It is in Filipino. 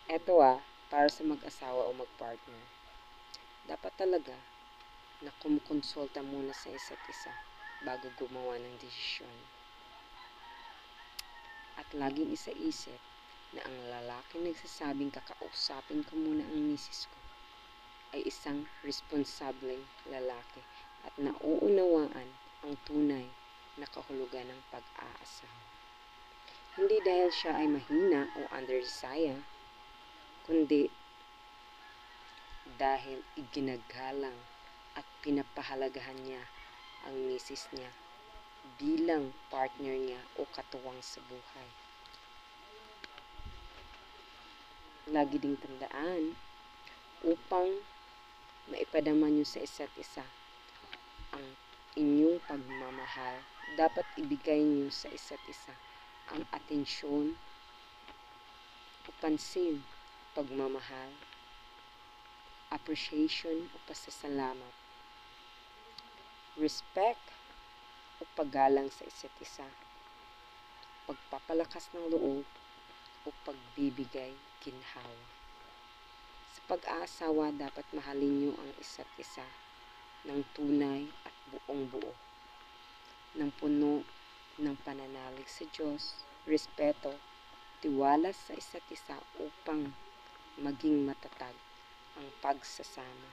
Eto para sa mag-asawa o mag-partner. Dapat talaga na kumukonsulta muna sa isa't isa bago gumawa ng desisyon. At laging isaisip na ang lalaking nagsasabing kakausapin ko muna ang misis ko ay isang responsableng lalaki at nauunawaan ang tunay na kahulugan ng pag-aasawa. Hindi dahil siya ay mahina o underdesire, kundi dahil iginagalang at pinapahalagahan niya ang misis niya bilang partner niya o katuwang sa buhay. Lagi ding tandaan, upang maipadama niyo sa isa't isa ang inyong pagmamahal, dapat ibigay niyo sa isa't isa ang atensyon o pansin, pagmamahal, appreciation o pasasalamat, respect o paggalang sa isa't isa, pagpapalakas ng loob o pagbibigay ginhawa. Sa pag-aasawa, dapat mahalin niyo ang isa't isa ng tunay at buong buo, ng puno ng pananalig sa Diyos, respeto, tiwala sa isa't isa upang maging matatag ang pagsasama.